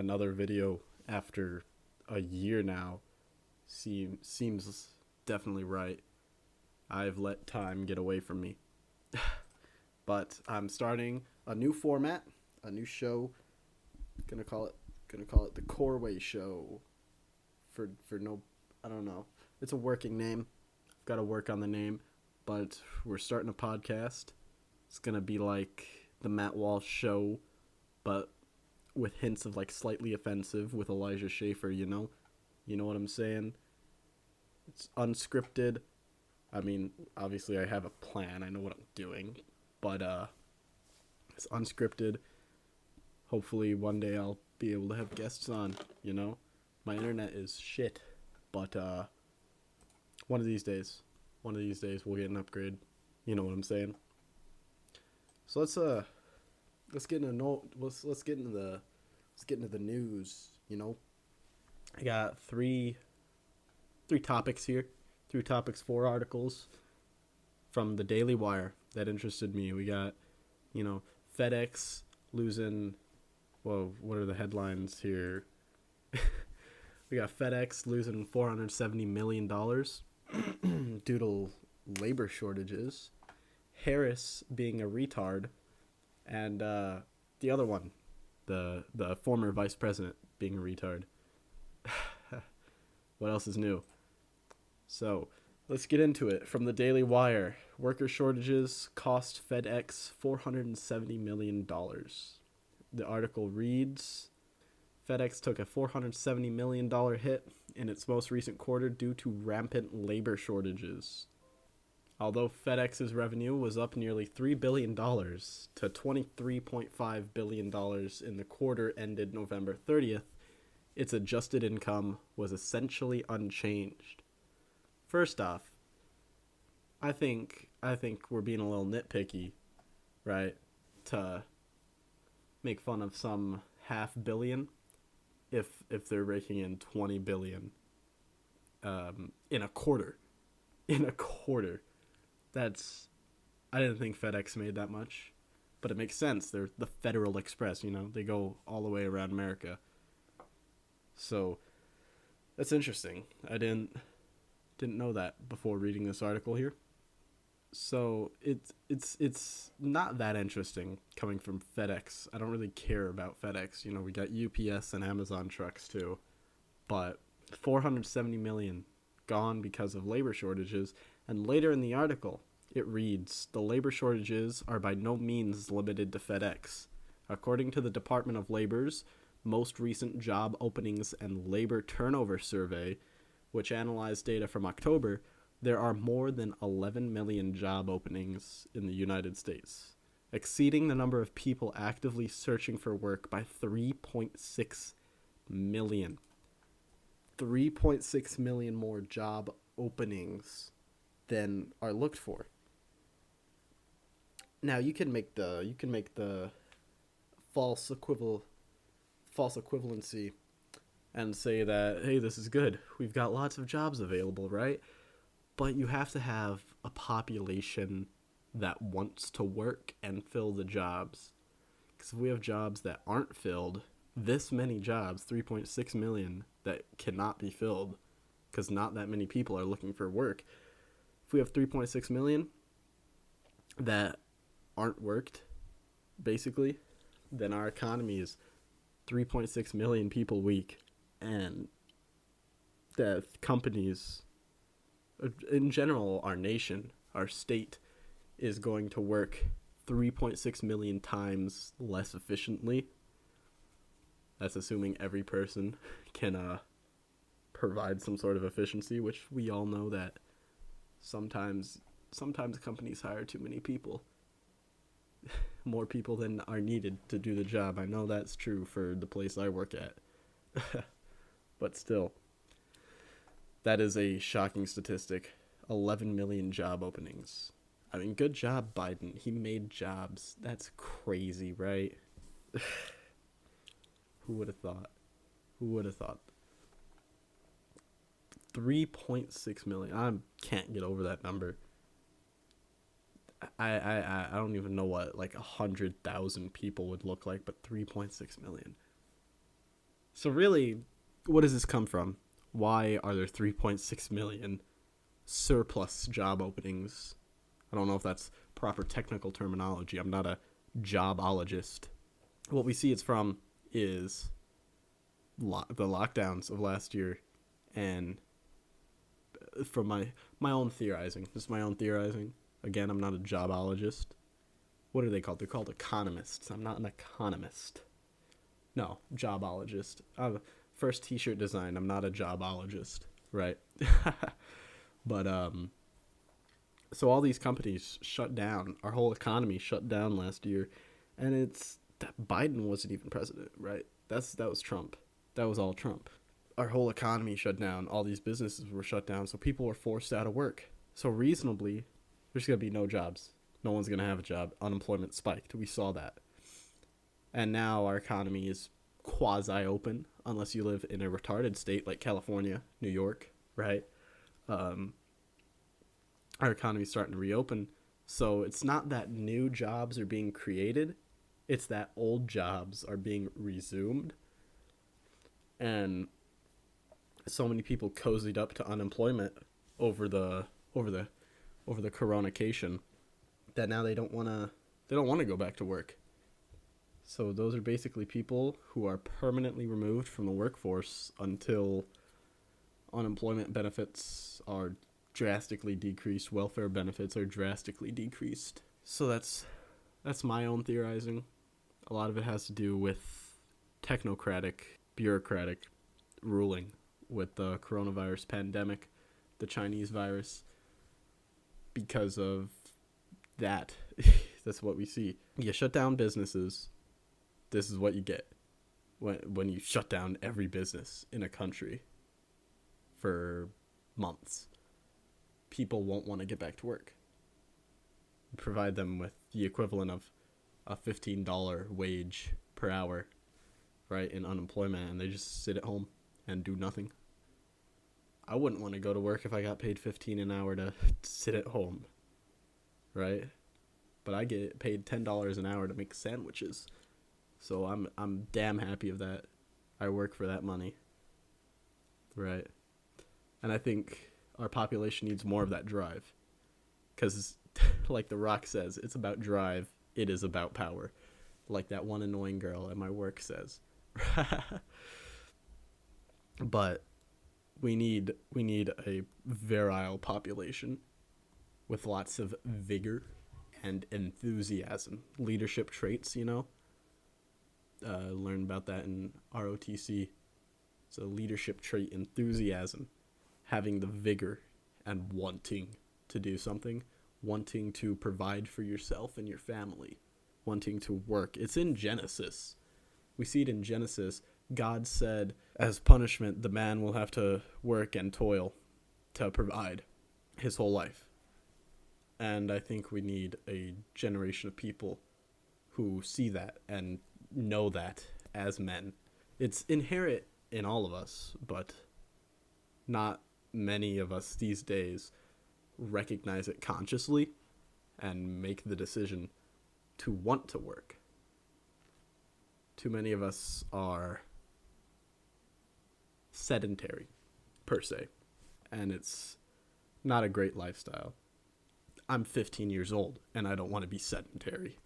Another video after a year now seems definitely right. I've let time get away from me. But I'm starting a new format, a new show. Gonna call it the Corway Show. For no, I don't know. It's a working name. I've got to work on the name, but we're starting a podcast. It's gonna be like the Matt Walsh Show, but with hints of like slightly offensive with Elijah Schaefer. You know what I'm saying? It's unscripted. I mean, obviously I have a plan. I know what I'm doing, but it's unscripted. Hopefully one day I'll be able to have guests on. My internet is shit, but one of these days, we'll get an upgrade. You know what I'm saying? So let's get into the news. I got three topics here, 3 topics, 4 articles from the Daily Wire that interested me. We got, FedEx losing. Whoa, what are the headlines here? We got FedEx losing $470 million due to labor shortages. Harris being a retard, and the other one, the former vice president being a retard. What else is new? So let's get into it. From the Daily Wire, worker shortages cost FedEx $470 million. The article reads, FedEx took a $470 million hit in its most recent quarter due to rampant labor shortages. Although FedEx's revenue was up nearly $3 billion to $23.5 billion in the quarter ended November 30th, its adjusted income was essentially unchanged. First off, I think we're being a little nitpicky, right? To make fun of some half billion if they're raking in 20 billion in a quarter. In a quarter. I didn't think FedEx made that much, but it makes sense. They're the Federal Express, they go all the way around America. So that's interesting. I didn't know that before reading this article here. So it's not that interesting coming from FedEx. I don't really care about FedEx. We got UPS and Amazon trucks too, but 470 million gone because of labor shortages. And later in the article, it reads, the labor shortages are by no means limited to FedEx. According to the Department of Labor's most recent job openings and labor turnover survey, which analyzed data from October, there are more than 11 million job openings in the United States, exceeding the number of people actively searching for work by 3.6 million. 3.6 million more job openings than are looked for. Now you can make the false equivalency and say that, hey, this is good. We've got lots of jobs available, right? But you have to have a population that wants to work and fill the jobs. Because if we have jobs that aren't filled, this many jobs, 3.6 million, that cannot be filled because not that many people are looking for work. If we have 3.6 million that aren't worked, basically, then our economy is 3.6 million people weak. And the companies, in general, our nation, our state, is going to work 3.6 million times less efficiently. That's assuming every person can provide some sort of efficiency, which we all know that sometimes companies hire too many people. More people than are needed to do the job. I know that's true for the place I work at. But still, that is a shocking statistic. 11 million job openings. I mean, good job, Biden. He made jobs. That's crazy, right? Who would have thought? 3.6 million. I can't get over that number. I don't even know what like 100,000 people would look like, but 3.6 million. So really, what does this come from? Why are there 3.6 million surplus job openings? I don't know if that's proper technical terminology. I'm not a jobologist. What we see it's from is the lockdowns of last year, and from my own theorizing. This is my own theorizing. Again, I'm not a jobologist. What are they called? They're called economists. I'm not an economist. No, jobologist. First t-shirt design. I'm not a jobologist, right? But so all these companies shut down. Our whole economy shut down last year, and it's that Biden wasn't even president, right? That was Trump. That was all Trump. Our whole economy shut down. All these businesses were shut down, so people were forced out of work. So reasonably, there's gonna be no jobs. No one's gonna have a job. Unemployment spiked. We saw that. And now our economy is quasi-open, unless you live in a retarded state like California, New York, right? Our economy's starting to reopen. So it's not that new jobs are being created. It's that old jobs are being resumed. And so many people cozied up to unemployment over the coronacation that now they don't want to go back to work. So those are basically people who are permanently removed from the workforce until unemployment benefits are drastically decreased, welfare benefits are drastically decreased. So that's my own theorizing. A lot of it has to do with technocratic, bureaucratic ruling with the coronavirus pandemic, the Chinese virus. Because of that, that's what we see. You shut down businesses, this is what you get when you shut down every business in a country for months. People won't want to get back to work. Provide them with the equivalent of a $15 wage per hour, right, in unemployment, and they just sit at home and do nothing. I wouldn't want to go to work if I got paid $15 an hour to sit at home, right? But I get paid $10 an hour to make sandwiches. So I'm damn happy of that. I work for that money. Right? And I think our population needs more of that drive. Because, like The Rock says, it's about drive. It is about power. Like that one annoying girl at my work says. But we need a virile population with lots of vigor and enthusiasm. Leadership traits, learned about that in ROTC. It's a leadership trait, enthusiasm, having the vigor and wanting to do something, wanting to provide for yourself and your family, wanting to work. It's in Genesis. We see it in Genesis. God said, as punishment, the man will have to work and toil to provide his whole life. And I think we need a generation of people who see that and know that as men. It's inherent in all of us, but not many of us these days recognize it consciously and make the decision to want to work. Too many of us are sedentary, per se, and it's not a great lifestyle. I'm 15 years old, and I don't want to be sedentary.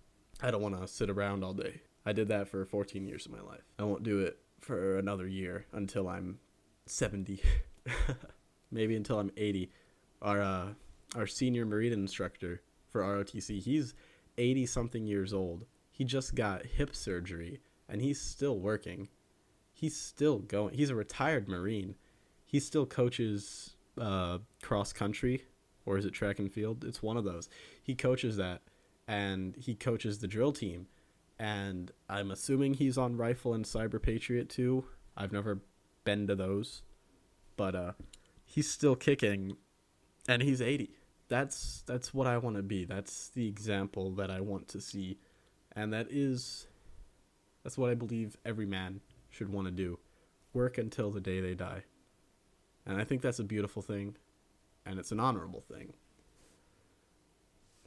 I don't want to sit around all day. I did that for 14 years of my life. I won't do it for another year until I'm 70. Maybe until I'm 80. Our senior marine instructor for ROTC, he's 80-something years old. He just got hip surgery, and he's still working. He's still going. He's a retired Marine. He still coaches cross country, or is it track and field? It's one of those. He coaches that, and he coaches the drill team. And I'm assuming he's on Rifle and Cyber Patriot too. I've never been to those. But he's still kicking, and he's 80. That's what I want to be. That's the example that I want to see. And that's what I believe every man should want to do. Work until the day they die. And I think that's a beautiful thing, and it's an honorable thing.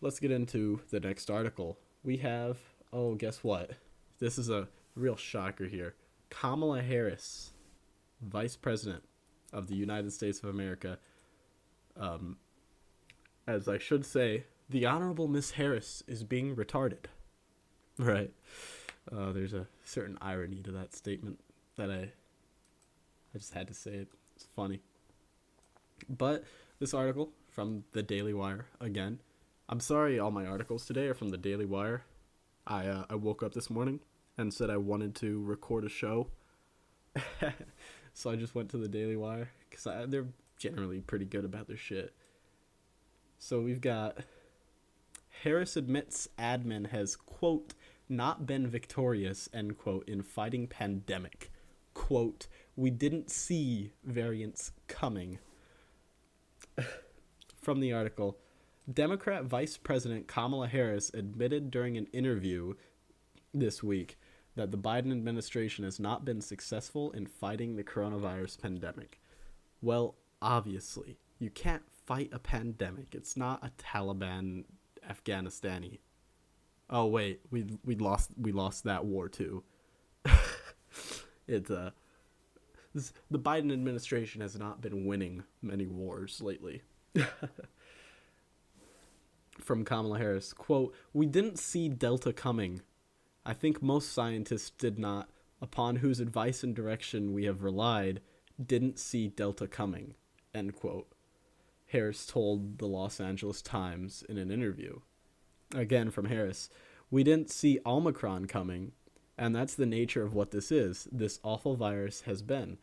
Let's get into the next article. We have, guess what? This is a real shocker here. Kamala Harris, Vice President of the United States of America, as I should say, the Honorable Miss Harris is being retarded. Right. There's a certain irony to that statement that I just had to say it. It's funny. But this article from the Daily Wire, again, I'm sorry all my articles today are from the Daily Wire. I woke up this morning and said I wanted to record a show. So I just went to the Daily Wire because they're generally pretty good about their shit. So we've got Harris admits admin has, quote, not been victorious, end quote, in fighting pandemic. Quote, we didn't see variants coming. From the article, Democrat Vice President Kamala Harris admitted during an interview this week that the Biden administration has not been successful in fighting the coronavirus pandemic. Well, obviously, you can't fight a pandemic. It's not a Taliban Afghanistani. Oh wait, we lost that war too. It's the Biden administration has not been winning many wars lately. From Kamala Harris, quote, we didn't see Delta coming. I think most scientists did not, upon whose advice and direction we have relied, didn't see Delta coming, end quote. Harris told the Los Angeles Times in an interview. Again, from Harris, we didn't see Omicron coming, and that's the nature of what this awful virus has been,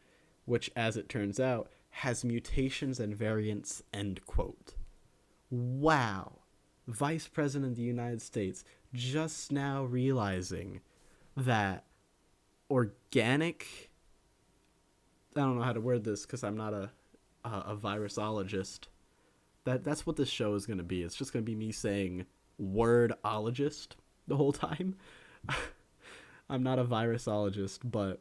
which, as it turns out, has mutations and variants, end quote. Wow. Vice President of the United States just now realizing that organic, I don't know how to word this because I'm not a virusologist. That's what this show is going to be. It's just going to be me saying wordologist the whole time. I'm not a virusologist, but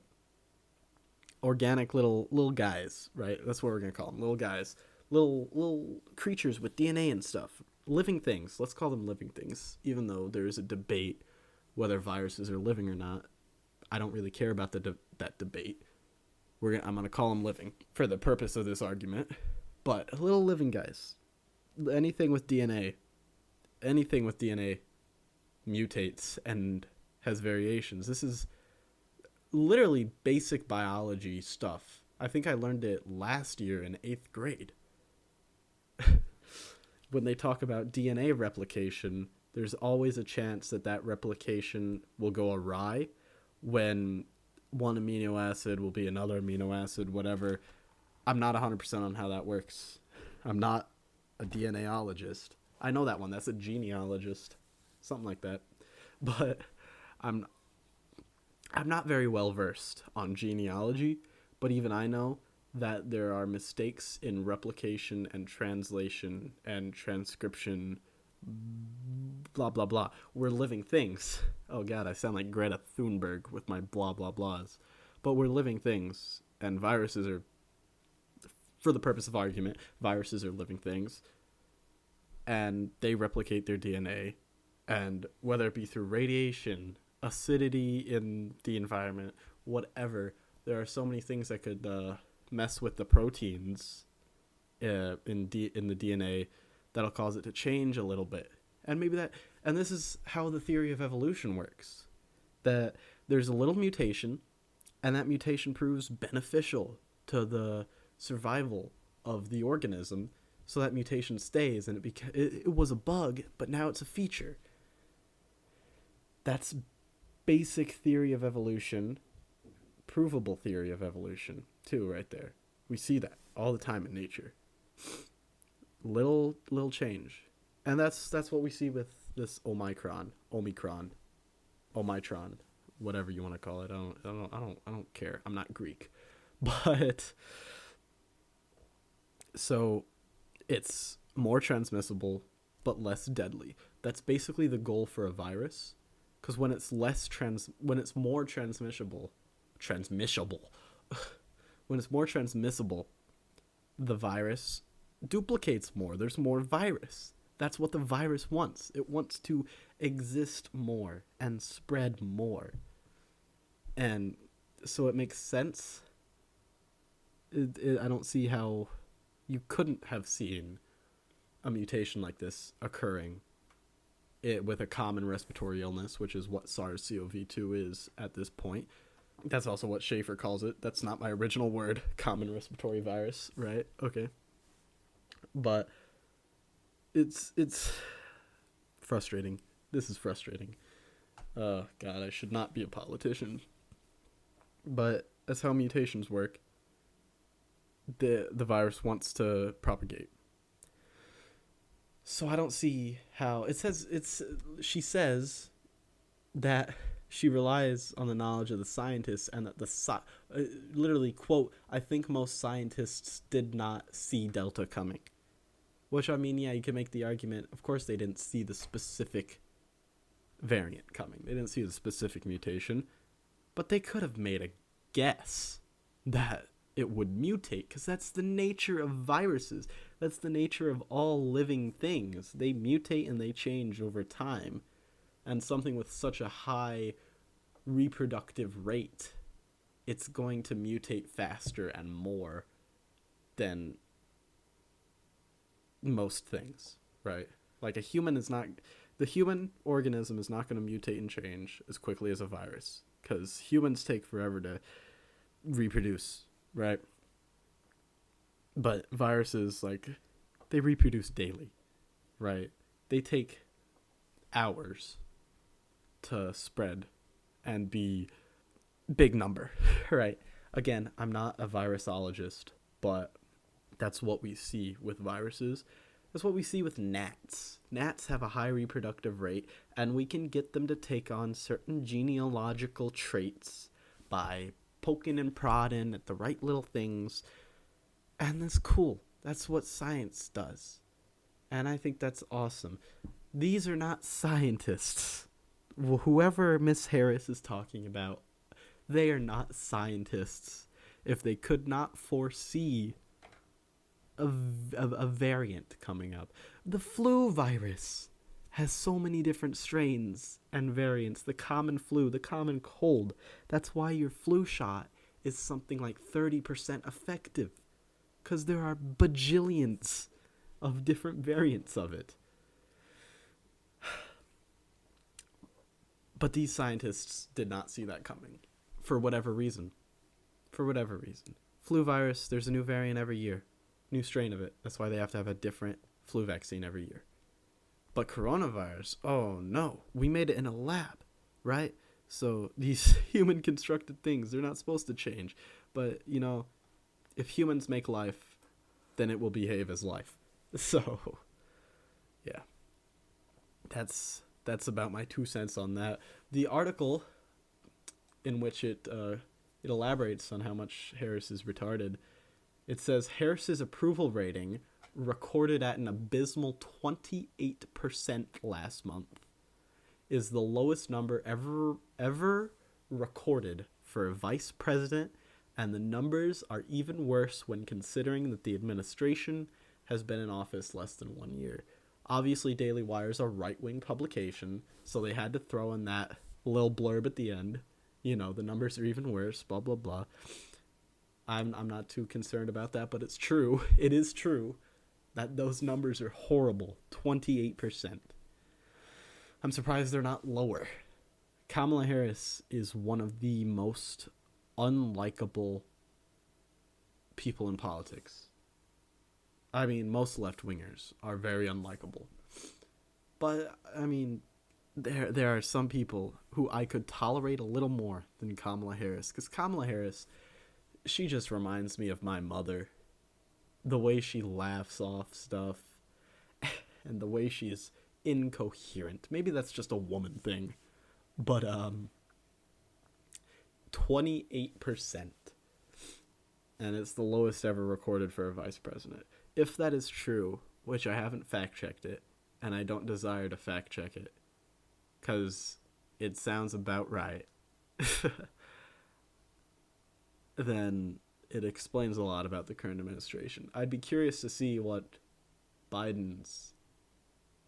organic little guys, right? That's what we're going to call them. Little guys. Little creatures with DNA and stuff. Living things. Let's call them living things. Even though there is a debate whether viruses are living or not. I don't really care about that debate. I'm going to call them living for the purpose of this argument. But little living guys. Anything with DNA mutates and has variations. This is literally basic biology stuff. I think I learned it last year in 8th grade. When they talk about DNA replication, there's always a chance that replication will go awry when one amino acid will be another amino acid, whatever. I'm not 100% on how that works. I'm not a DNAologist. I know that one. That's a genealogist. Something like that. But I'm not very well versed on genealogy, but even I know that there are mistakes in replication and translation and transcription, blah, blah, blah. We're living things. Oh, God, I sound like Greta Thunberg with my blah, blah, blahs. But we're living things, and viruses are, for the purpose of argument, viruses are living things, and they replicate their DNA, and whether it be through radiation, acidity in the environment, whatever, there are so many things that could mess with the proteins in the DNA that'll cause it to change a little bit. And this is how the theory of evolution works. That there's a little mutation, and that mutation proves beneficial to the survival of the organism, so that mutation stays, and it was a bug, but now it's a feature. That's basic theory of evolution, provable theory of evolution, too, right there. We see that all the time in nature. Little change. And that's what we see with this Omicron, whatever you want to call it. I don't care. I'm not Greek. But so it's more transmissible but less deadly. That's basically the goal for a virus, because when it's more transmissible, when it's more transmissible, the virus duplicates more. There's more virus. That's what the virus wants. It wants to exist more and spread more. And So it makes sense. I don't see how you couldn't have seen a mutation like this occurring with a common respiratory illness, which is what SARS-CoV-2 is at this point. That's also what Schaefer calls it. That's not my original word, common respiratory virus, right? Okay. But it's frustrating. This is frustrating. Oh, God, I should not be a politician. But that's how mutations work. The virus wants to propagate. So I don't see how she says that she relies on the knowledge of the scientists, and that literally, quote, I think most scientists did not see Delta coming. Which, I mean, yeah, you can make the argument, of course they didn't see the specific variant coming. They didn't see the specific mutation, but they could have made a guess that it would mutate, because that's the nature of viruses. That's the nature of all living things. They mutate and they change over time. And something with such a high reproductive rate, it's going to mutate faster and more than most things, right? Like the human organism is not going to mutate and change as quickly as a virus, because humans take forever to reproduce, right? But viruses, like, they reproduce daily, right? They take hours to spread and be big number, right? Again, I'm not a virusologist, but that's what we see with viruses. That's what we see with gnats. Gnats have a high reproductive rate, and we can get them to take on certain genealogical traits by poking and prodding at the right little things. And that's cool. That's what science does. And I think that's awesome. These are not scientists. Whoever Miss Harris is talking about, they are not scientists. If they could not foresee a variant coming up. The flu virus has so many different strains and variants. The common flu, the common cold. That's why your flu shot is something like 30% effective, because there are bajillions of different variants of it. But these scientists did not see that coming, for whatever reason. Flu virus, there's a new variant every year. New strain of it. That's why they have to have a different flu vaccine every year. But coronavirus, oh no, we made it in a lab, right? So these human constructed things, they're not supposed to change. But, you know, if humans make life, then it will behave as life. So, yeah. That's about my 2 cents on that. The article in which it elaborates on how much Harris is retarded, it says Harris's approval rating recorded at an abysmal 28% last month is the lowest number ever recorded for a vice president, and the numbers are even worse when considering that the administration has been in office less than 1 year. Obviously, Daily Wire is a right-wing publication, so they had to throw in that little blurb at the end. You know, the numbers are even worse, blah, blah, blah. I'm not too concerned about that, but it's true. It is true that those numbers are horrible. 28%. I'm surprised they're not lower. Kamala Harris is one of the most unlikable people in politics. I mean, most left-wingers are very unlikable. But, I mean, there are some people who I could tolerate a little more than Kamala Harris. Because Kamala Harris, she just reminds me of my mother. The way she laughs off stuff, and the way she is incoherent. Maybe that's just a woman thing. But, 28%. And it's the lowest ever recorded for a vice president. If that is true, which I haven't fact-checked it, and I don't desire to fact-check it, because it sounds about right, then it explains a lot about the current administration. I'd be curious to see what Biden's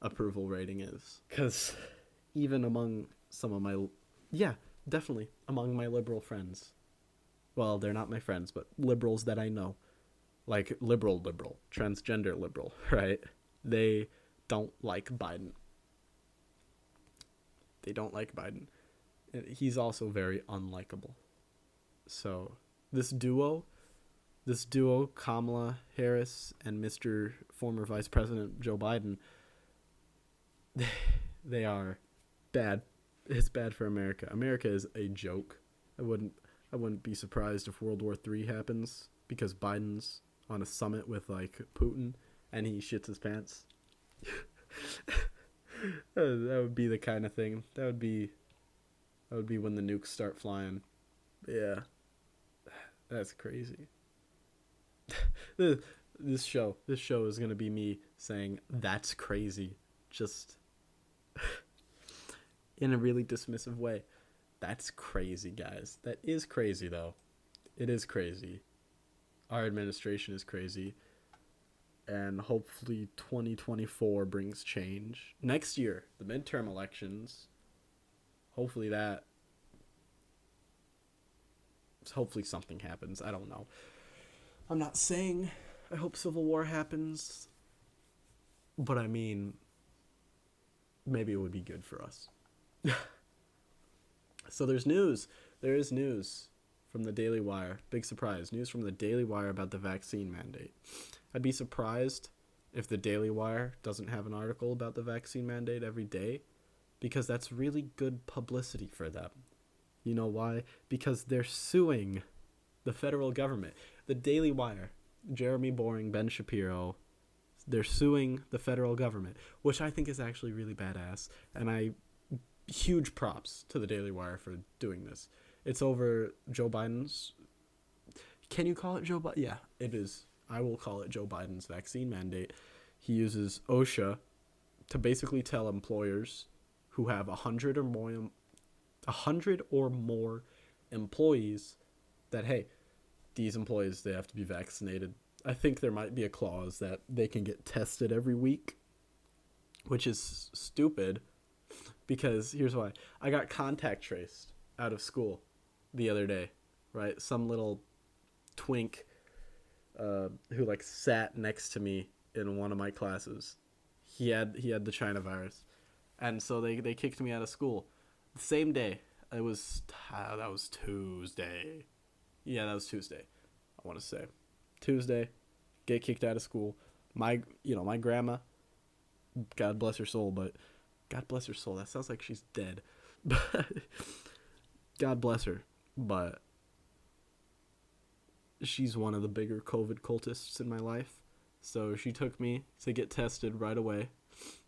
approval rating is, because even among some of my, definitely among my liberal friends, Well, they're not my friends, but liberals that I know, like liberal, transgender liberal, right? They don't like Biden. They don't like Biden. He's also very unlikable. So this duo, Kamala Harris and Mr. former Vice President Joe Biden, they are bad. It's bad for America. America is a joke. I wouldn't be surprised if World War III happens because Biden's on a summit with like Putin and he shits his pants. That would be the kind of thing. That would be when the nukes start flying. Yeah. That's crazy. This show is going to be me saying that's crazy just in a really dismissive way. That's crazy, guys. That is crazy, though. It is crazy. Our administration is crazy. And hopefully 2024 brings change. Next year, the midterm elections. Hopefully something happens. I don't know. I'm not saying I hope civil war happens. But I mean, maybe it would be good for us. So there's news. There is news from the Daily Wire. Big surprise. News from the Daily Wire about the vaccine mandate. I'd be surprised if the Daily Wire doesn't have an article about the vaccine mandate every day, because that's really good publicity for them. You know why? Because they're suing the federal government. The Daily Wire, Jeremy Boring, Ben Shapiro, they're suing the federal government, which I think is actually really badass. And huge props to the Daily Wire for doing this. It's over Joe Biden's. Can you call it Joe Biden? Yeah, it is. I will call it Joe Biden's vaccine mandate. He uses OSHA to basically tell employers who have 100 or more employees that, hey, these employees, they have to be vaccinated. I think there might be a clause that they can get tested every week, which is stupid because here's why. I got contact traced out of school the other day, right? Some little twink who like sat next to me in one of my classes. He had the China virus. And so they kicked me out of school. The same day. That was Tuesday. Yeah, that was Tuesday. I want to say Tuesday, get kicked out of school. My grandma, God bless her soul, but God bless her soul. That sounds like she's dead. But God bless her, but she's one of the bigger COVID cultists in my life. So she took me to get tested right away.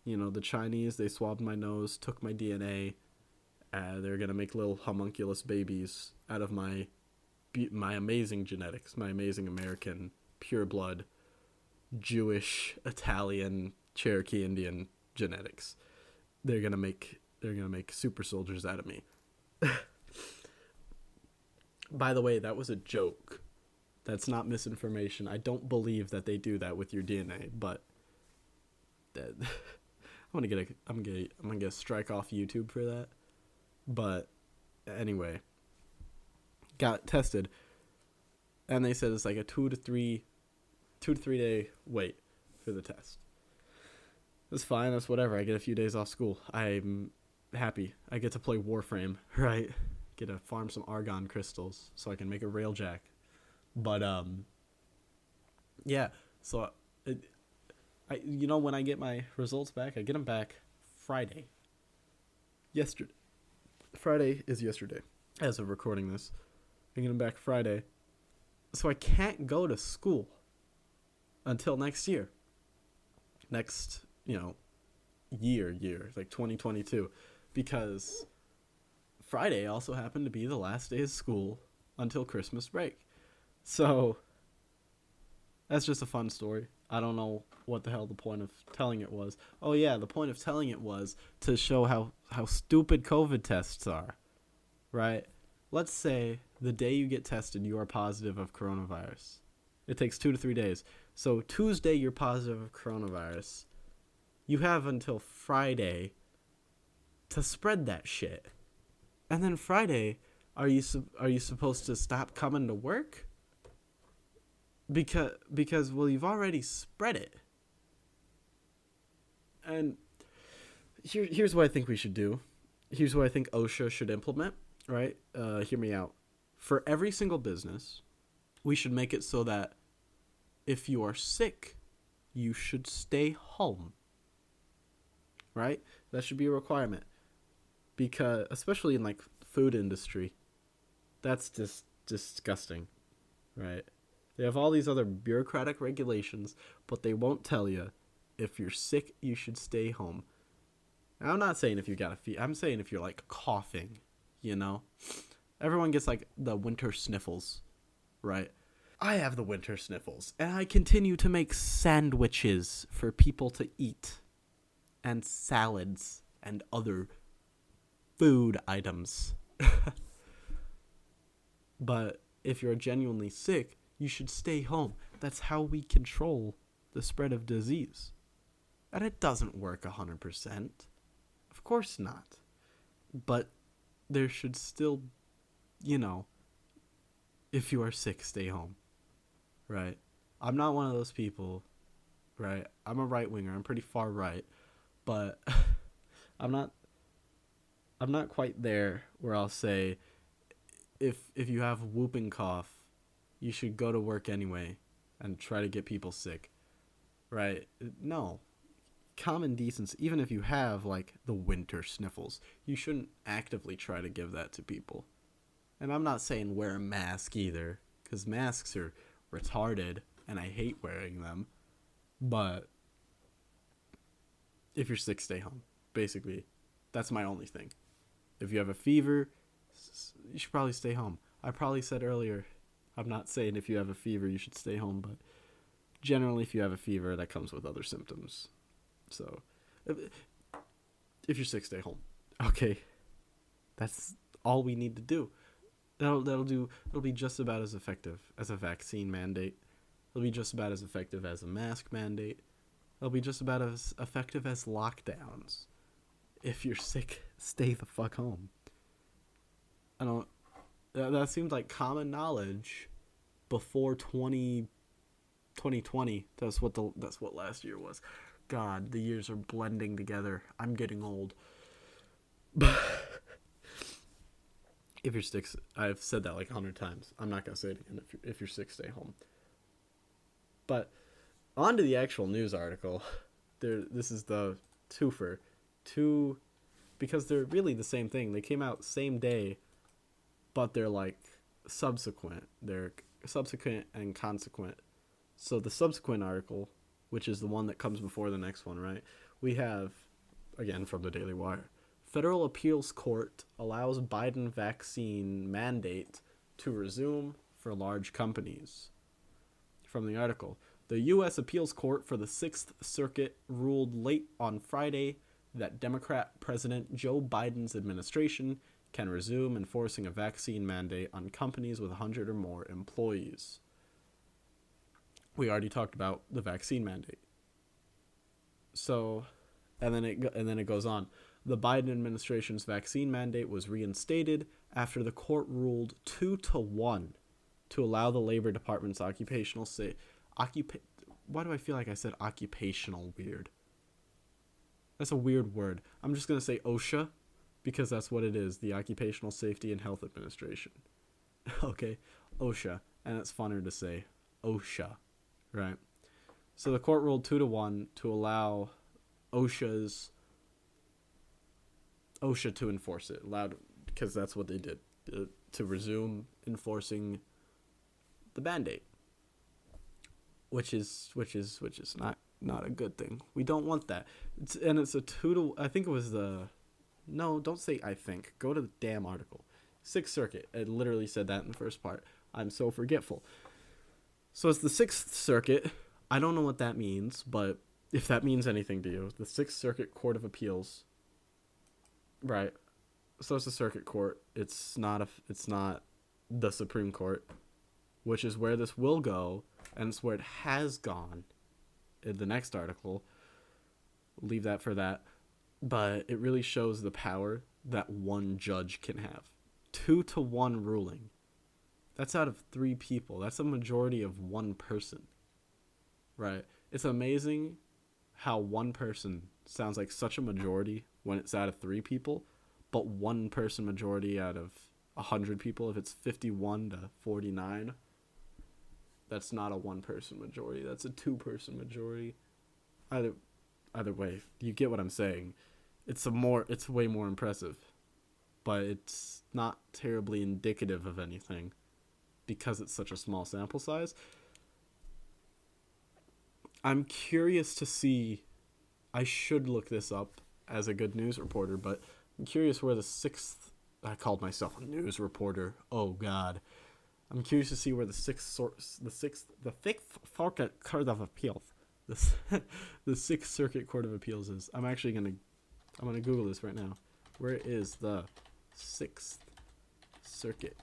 The Chinese, they swabbed my nose, took my DNA. They're going to make little homunculus babies out of my amazing genetics, my amazing American, pure blood, Jewish, Italian, Cherokee Indian genetics. They're going to make super soldiers out of me. By the way, that was a joke. That's not misinformation. I don't believe that they do that with your DNA, but I'm gonna get a strike off YouTube for that. But anyway, got tested, and they said it's like a 2 to 3 day wait for the test. That's fine. That's whatever. I get a few days off school. I'm happy. I get to play Warframe, right? Get to farm some argon crystals so I can make a railjack. But yeah. So when I get my results back, I get them back Friday. Yesterday. Friday is yesterday, as of recording this. I get them back Friday. So I can't go to school until next year. Next, year, like 2022. Because Friday also happened to be the last day of school until Christmas break. So that's just a fun story. I don't know what the hell the point of telling it was. Oh yeah, the point of telling it was to show how stupid COVID tests are, right? Let's say the day you get tested, you are positive of coronavirus. It takes 2 to 3 days. So Tuesday, you're positive of coronavirus. You have until Friday to spread that shit. And then Friday, Are you supposed to stop coming to work? Because well, you've already spread it. And here's what I think we should do. Here's what I think OSHA should implement. Right? Hear me out. For every single business, we should make it so that if you are sick, you should stay home. Right? That should be a requirement. Because especially in like food industry, that's just disgusting. Right? They have all these other bureaucratic regulations, but they won't tell you if you're sick, you should stay home. Now, I'm not saying if you got a fever. I'm saying if you're like coughing, you know? Everyone gets like the winter sniffles, right? I have the winter sniffles, and I continue to make sandwiches for people to eat, and salads and other food items. But if you're genuinely sick, you should stay home. That's how we control the spread of disease. And it doesn't work 100%. Of course not. But there should still, if you are sick, stay home. Right? I'm not one of those people, right? I'm a right winger. I'm pretty far right. But I'm not quite there where I'll say if you have whooping cough, you should go to work anyway and try to get people sick. Right? No. Common decency, even if you have like the winter sniffles, you shouldn't actively try to give that to people. And I'm not saying wear a mask either, because masks are retarded and I hate wearing them. But if you're sick, stay home. Basically, that's my only thing. If you have a fever, you should probably stay home. I probably said earlier, I'm not saying if you have a fever, you should stay home, but generally, if you have a fever, that comes with other symptoms. So, if you're sick, stay home. Okay, that's all we need to do. It'll be just about as effective as a vaccine mandate. It'll be just about as effective as a mask mandate. It'll be just about as effective as lockdowns. If you're sick, stay the fuck home. I don't. That seems like common knowledge before 2020. That's what last year was. God, the years are blending together. I'm getting old. If you're sick, I've said that like 100 times. I'm not gonna say it again. If you're sick, stay home. But on to the actual news article. This is the twofer. Because they're really the same thing. They came out same day, but they're like subsequent. They're subsequent and consequent. So the subsequent article, which is the one that comes before the next one, right? We have, again, from the Daily Wire, Federal Appeals Court allows Biden vaccine mandate to resume for large companies. From the article, the U.S. Appeals Court for the Sixth Circuit ruled late on Friday that Democrat President Joe Biden's administration can resume enforcing a vaccine mandate on companies with 100 or more employees. We already talked about the vaccine mandate. So, and then it goes on. The Biden administration's vaccine mandate was reinstated after the court ruled 2-1 to allow the Labor Department's why do I feel like I said occupational weird? That's a weird word. I'm just going to say OSHA because that's what it is, the Occupational Safety and Health Administration. Okay, OSHA, and it's funner to say OSHA. Right. So the court ruled 2-1 to allow OSHA to enforce it. Allowed because that's what they did to resume enforcing the mandate, which is not a good thing. We don't want that. It's a 2-. I think it was the. No, don't say I think. Go to the damn article. Sixth Circuit. It literally said that in the first part. I'm so forgetful. So it's the Sixth Circuit. I don't know what that means, but if that means anything to you, the Sixth Circuit Court of Appeals. Right. So it's the Circuit Court. It's not the Supreme Court, which is where this will go, and it's where it has gone. In the next article, leave that for that. But it really shows the power that one judge can have. 2-1 ruling. That's out of 3 people. That's a majority of 1 person, right? It's amazing how 1 person sounds like such a majority when it's out of 3 people, but 1 person majority out of 100 people, if it's 51-49, that's not a 1 person majority. That's a 2 person majority. Either way, you get what I'm saying. It's way more impressive, but it's not terribly indicative of anything because it's such a small sample size. I'm curious to see. I should look this up as a good news reporter, but I'm curious where the 6th. I called myself a news reporter. Oh God, I'm curious to see where the Sixth Circuit Court of Appeals, the Sixth Circuit Court of Appeals is. I'm gonna Google this right now. Where is the Sixth Circuit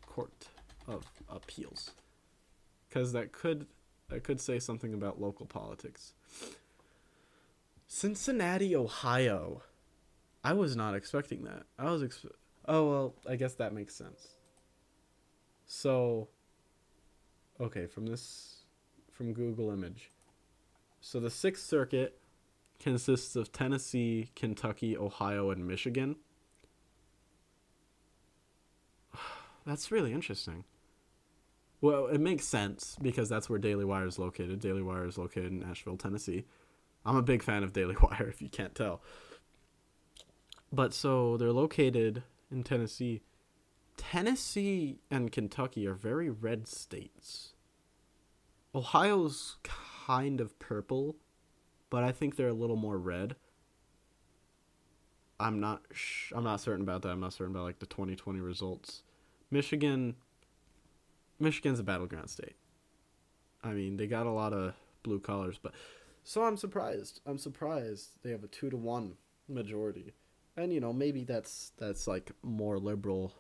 Court of Appeals? Because that could say something about local politics. Cincinnati, Ohio. I was not expecting that. Oh well, I guess that makes sense. So, okay, from Google Image. So the Sixth Circuit consists of Tennessee, Kentucky, Ohio, and Michigan. That's really interesting. Well, it makes sense because that's where Daily Wire is located. Daily Wire is located in Nashville, Tennessee. I'm a big fan of Daily Wire, if you can't tell. But so they're located in Tennessee. Tennessee and Kentucky are very red states. Ohio's kind of purple, but I think they're a little more red. I'm not certain about that. I'm not certain about like the 2020 results. Michigan's a battleground state. I mean, they got a lot of blue collars, but so I'm surprised. They have a 2-1 majority. And maybe that's like more liberal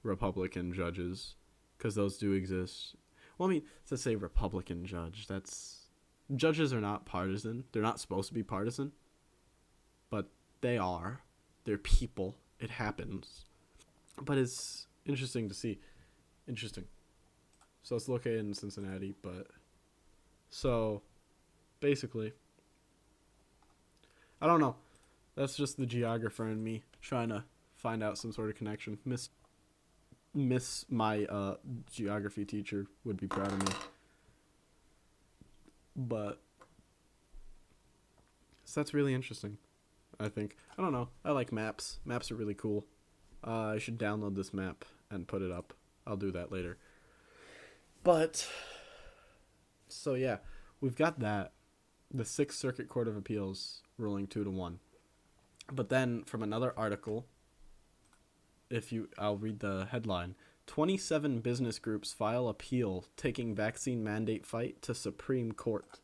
Republican judges, because those do exist. Well, I mean, to say Republican judge, judges are not partisan. They're not supposed to be partisan, but they are. They're people. It happens. But it's interesting to see. Interesting. So it's located in Cincinnati, but so basically, I don't know. That's just the geographer in me trying to find out some sort of connection. Miss my geography teacher would be proud of me. But so that's really interesting, I think. I don't know. I like maps. Maps are really cool. I should download this map and put it up. I'll do that later. But so yeah, we've got that. The Sixth Circuit Court of Appeals ruling 2-1. But then from another article, I'll read the headline. 27 business groups file appeal taking vaccine mandate fight to Supreme Court.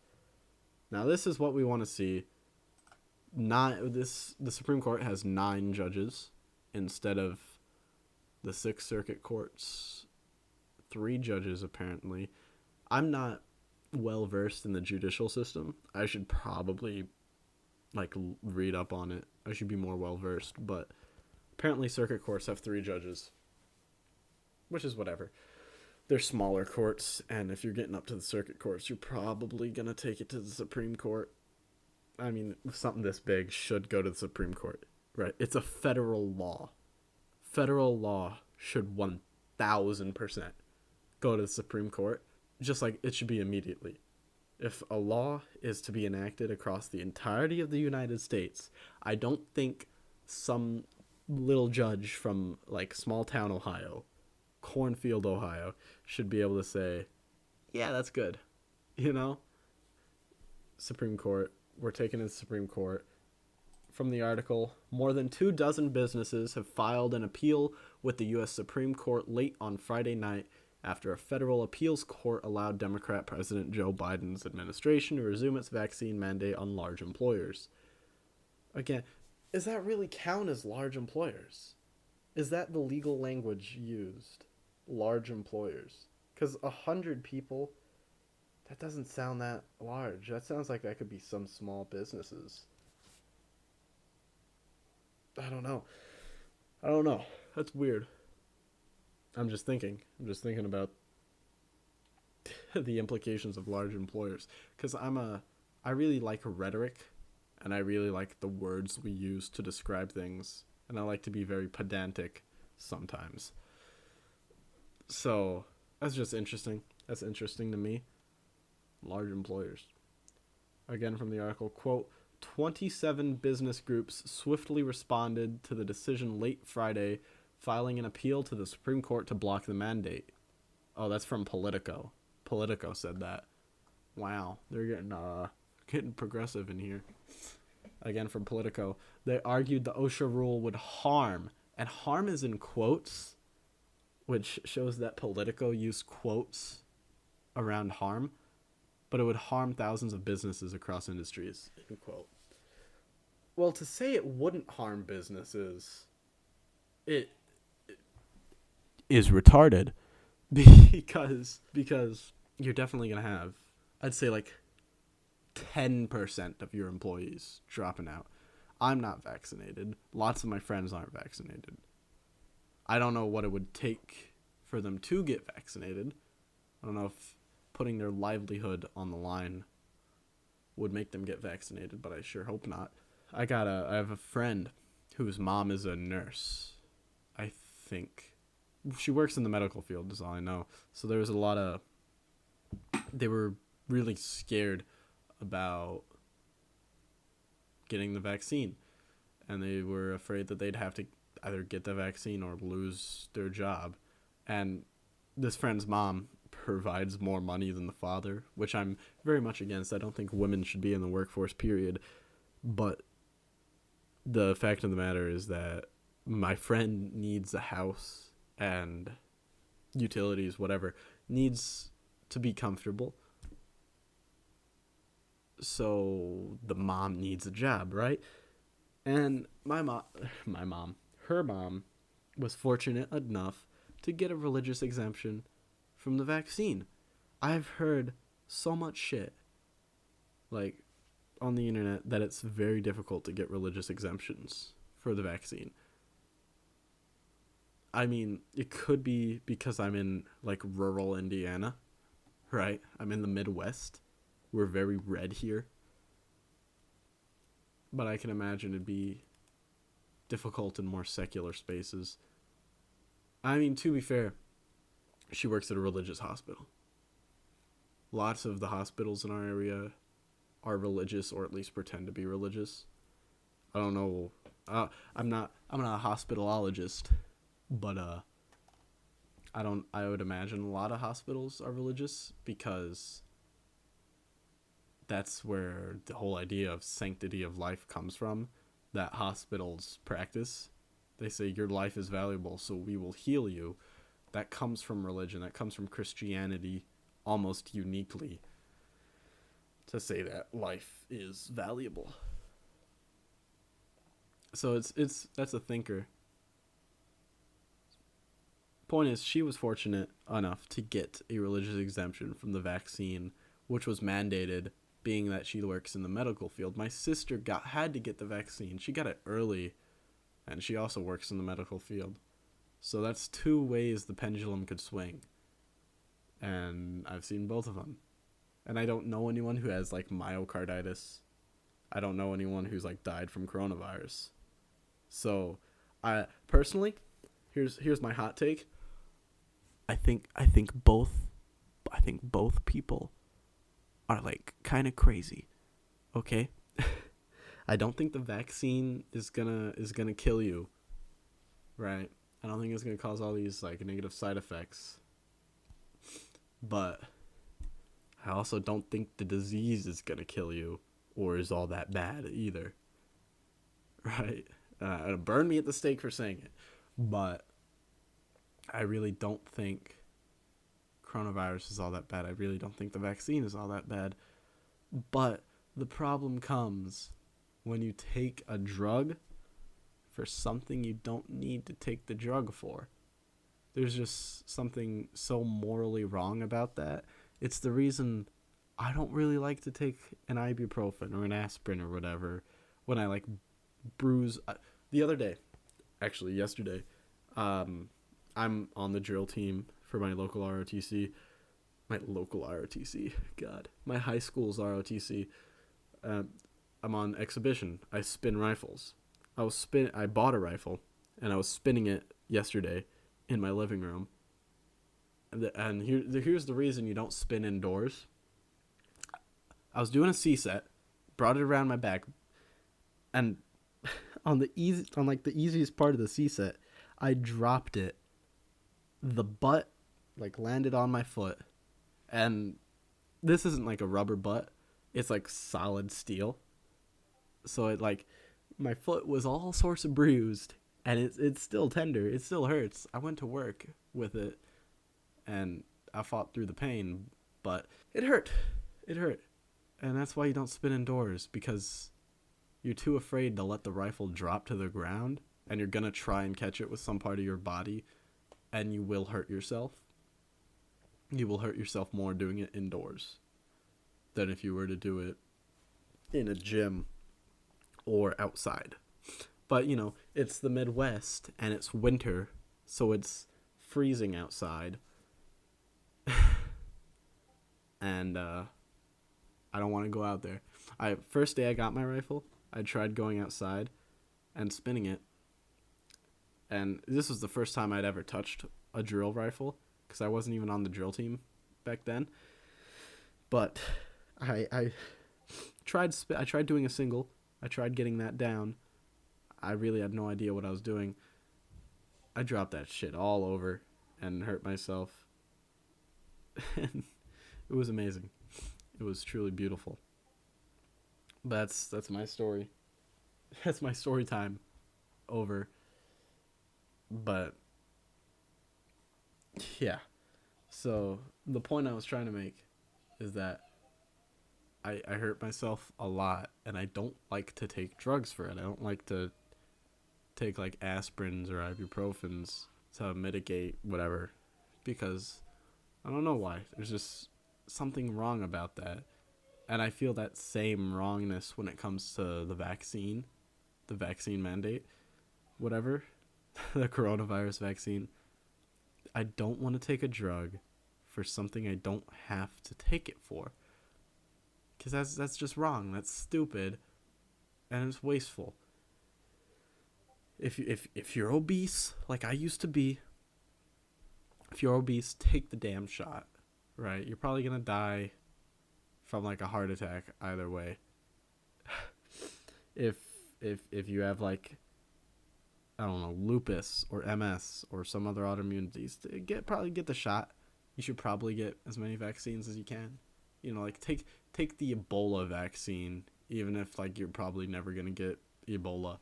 Now this is what we want to see. The Supreme Court has 9 judges instead of the Sixth Circuit Court's 3 judges apparently. I'm not well versed in the judicial system. I should probably read up on it. I should be more well versed, but apparently circuit courts have 3 judges, which is whatever. They're smaller courts, and if you're getting up to the circuit courts, you're probably gonna take it to the Supreme Court. I mean, something this big should go to the Supreme Court, right? It's a federal law. Federal law should 1,000% go to the Supreme Court, just like it should be immediately. If a law is to be enacted across the entirety of the United States, I don't think some little judge from small town Ohio, Cornfield, Ohio, should be able to say, yeah, that's good. Supreme Court, we're taking it to the Supreme Court. From the article, more than 24 businesses have filed an appeal with the U.S. Supreme Court late on Friday night after a federal appeals court allowed Democrat President Joe Biden's administration to resume its vaccine mandate on large employers. Again, does that really count as large employers? Is that the legal language used? Large employers? Because 100 people, that doesn't sound that large. That sounds like that could be some small businesses. I don't know. That's weird. I'm just thinking. I'm just thinking about the implications of large employers because I really like rhetoric, and I really like the words we use to describe things, and I like to be very pedantic sometimes. So that's just interesting. That's interesting to me. Large employers. Again from the article, quote, 27 business groups swiftly responded to the decision late Friday, filing an appeal to the Supreme Court to block the mandate. Oh, that's from Politico. Politico said that. Wow, they're getting progressive in here. Again from Politico, they argued the OSHA rule would harm, and harm is in quotes, which shows that Politico used quotes around harm, but it would harm thousands of businesses across industries, end quote. Well, to say it wouldn't harm businesses, it is retarded because you're definitely going to have, I'd say, like 10% of your employees dropping out. I'm not vaccinated. Lots of my friends aren't vaccinated. I don't know what it would take for them to get vaccinated. I don't know if putting their livelihood on the line would make them get vaccinated, but I sure hope not. I have a friend whose mom is a nurse. I think she works in the medical field is all I know. So there was they were really scared about getting the vaccine, and they were afraid that they'd have to either get the vaccine or lose their job. And this friend's mom provides more money than the father, which I'm very much against. I don't think women should be in the workforce, period. But the fact of the matter is that my friend needs a house and utilities, whatever, needs to be comfortable. So the mom needs a job, right? And her mom was fortunate enough to get a religious exemption from the vaccine. I've heard so much shit, like, on the internet that it's very difficult to get religious exemptions for the vaccine. I mean, it could be because I'm in, like, rural Indiana, right? I'm in the Midwest. We're very red here. But I can imagine it'd be difficult in more secular spaces. I mean, to be fair, she works at a religious hospital. Lots of the hospitals in our area are religious, or at least pretend to be religious. I don't know. I'm not a hospitalologist, but I would imagine a lot of hospitals are religious because that's where the whole idea of sanctity of life comes from, that hospitals practice. They say your life is valuable, so we will heal you. That comes from religion. That comes from Christianity almost uniquely, to say that life is valuable. So it's that's a thinker. Point is, she was fortunate enough to get a religious exemption from the vaccine, which was mandated, being that she works in the medical field. My sister had to get the vaccine. She got it early, and she also works in the medical field. So that's two ways the pendulum could swing. And I've seen both of them. And I don't know anyone who has, like, myocarditis. I don't know anyone who's, like, died from coronavirus. So, I personally, here's my hot take. I think both people are, like, kind of crazy. Okay? I don't think the vaccine is gonna kill you. Right? I don't think it's gonna cause all these, like, negative side effects. But I also don't think the disease is gonna kill you or is all that bad either. Right? It'll burn me at the stake for saying it. But I really don't think coronavirus is all that bad. I really don't think the vaccine is all that bad. But the problem comes when you take a drug for something you don't need to take the drug for. There's just something so morally wrong about that. It's the reason I don't really like to take an ibuprofen or an aspirin or whatever when I, like, bruise. The other day, actually yesterday, I I'm on the drill team for my local ROTC. My local ROTC, God, my high school's ROTC. Um, I'm on exhibition. I spin rifles. I bought a rifle, and I was spinning it yesterday in my living room. And here's the reason you don't spin indoors. I was doing a C set, brought it around my back, and on the easiest part of the C set, I dropped it. The butt like landed on my foot, and this isn't like a rubber butt; it's like solid steel. So it like my foot was all sorts of bruised, and it's still tender. It still hurts. I went to work with it, and I fought through the pain, but it hurt. It hurt, and that's why you don't spin indoors, because you're too afraid to let the rifle drop to the ground, and you're gonna try and catch it with some part of your body, and you will hurt yourself. You will hurt yourself more doing it indoors than if you were to do it in a gym or outside. But, it's the Midwest, and it's winter, so it's freezing outside. And I don't want to go out there. First day I got my rifle, I tried going outside and spinning it. And this was the first time I'd ever touched a drill rifle, because I wasn't even on the drill team back then. But I tried doing a single. I tried getting that down. I really had no idea what I was doing. I dropped that shit all over and hurt myself. And it was amazing. It was truly beautiful. But that's my story. That's my story time over. But yeah. So the point I was trying to make is that I hurt myself a lot, and I don't like to take drugs for it. I don't like to take like aspirins or ibuprofens to mitigate whatever, because I don't know why. There's just something wrong about that. And I feel that same wrongness when it comes to the vaccine mandate, whatever, the coronavirus vaccine. I don't want to take a drug for something I don't have to take it for. Because that's just wrong. That's stupid. And it's wasteful. If you're obese, like I used to be, if you're obese, take the damn shot. Right? You're probably going to die from like a heart attack either way. If you have like, I don't know, lupus or MS or some other autoimmune disease, probably get the shot. You should probably get as many vaccines as you can. Like take the Ebola vaccine, even if like you're probably never gonna get Ebola,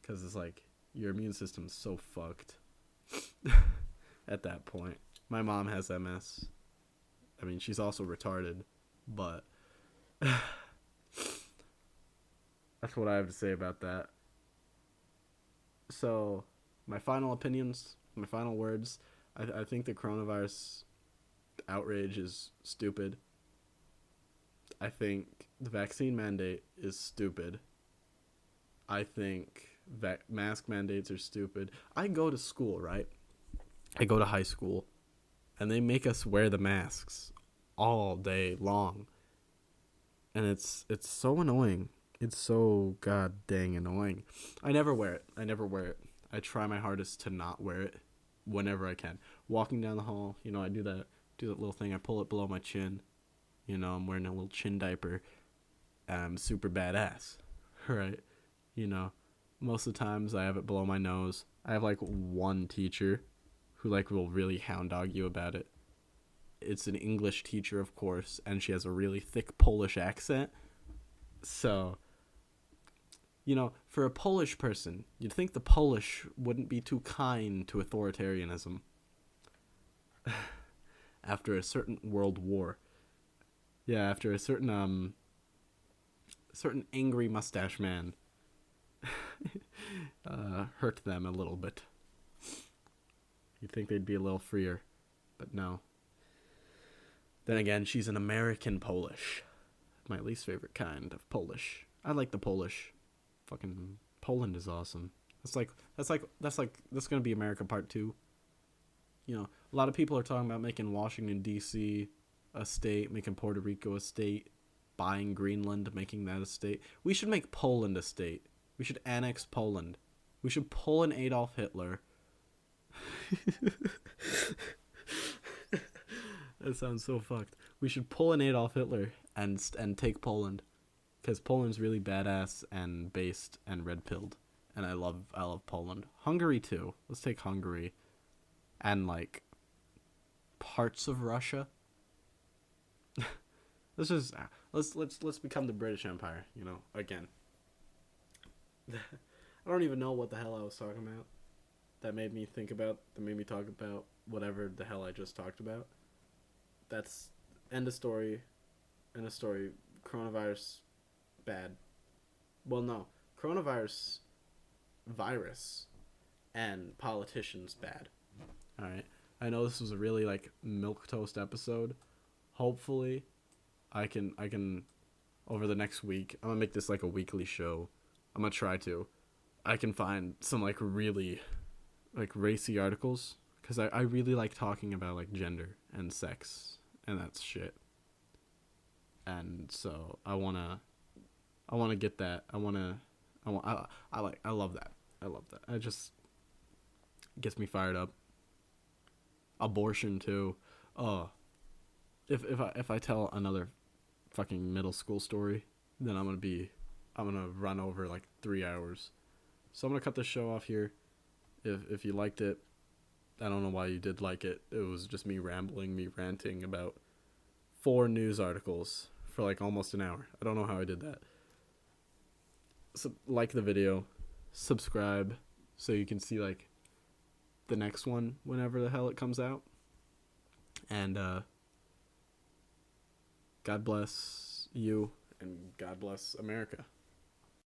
because it's like your immune system's so fucked at that point. My mom has MS. I mean, she's also retarded, but that's what I have to say about that. So, my final opinions, my final words. I think the coronavirus outrage is stupid. I think the vaccine mandate is stupid. I think mask mandates are stupid. I go to school, right? I go to high school, and they make us wear the masks all day long. And it's so annoying. It's so god dang annoying. I never wear it. I try my hardest to not wear it whenever I can. Walking down the hall, I do that little thing. I pull it below my chin. I'm wearing a little chin diaper. And I'm super badass, right? Most of the times I have it below my nose. I have like one teacher who like will really hound dog you about it. It's an English teacher, of course, and she has a really thick Polish accent. So, for a Polish person, you'd think the Polish wouldn't be too kind to authoritarianism after a certain world war. Yeah, after a certain angry mustache man hurt them a little bit. You'd think they'd be a little freer, but no. Then again, she's an American Polish. My least favorite kind of Polish. I like the Polish. Fucking Poland is awesome. That's gonna be America Part 2. You know, a lot of people are talking about making Washington D.C. a state, making Puerto Rico a state, buying Greenland, making that a state. We should make Poland a state. We should annex Poland. We should pull an Adolf Hitler. That sounds so fucked. We should pull an Adolf Hitler and take Poland, because Poland's really badass and based and red pilled, and I love Poland. Hungary too. Let's take Hungary, and like parts of Russia. Let's just let's become the British Empire. You know, again. I don't even know what the hell I was talking about. That made me think about. That made me talk about whatever the hell I just talked about. That's end of story. End of story. Coronavirus, bad. Well, no, coronavirus, virus, and politicians, bad. All right. I know this was a really like milk toast episode. Hopefully, I can over the next week. I'm gonna make this like a weekly show. I'm gonna try to. I can find some like really like racy articles, because I really like talking about like gender and sex and that shit. And so I wanna get that. I love that. I love that. It just gets me fired up. Abortion too. Oh, if I tell another fucking middle school story, then I'm gonna run over like 3 hours. So I'm gonna cut this show off here. If you liked it, I don't know why you did like it. It was just me rambling, me ranting about 4 news articles for like almost an hour. I don't know how I did that. So like the video, subscribe so you can see like the next one whenever the hell it comes out. And God bless you and God bless America.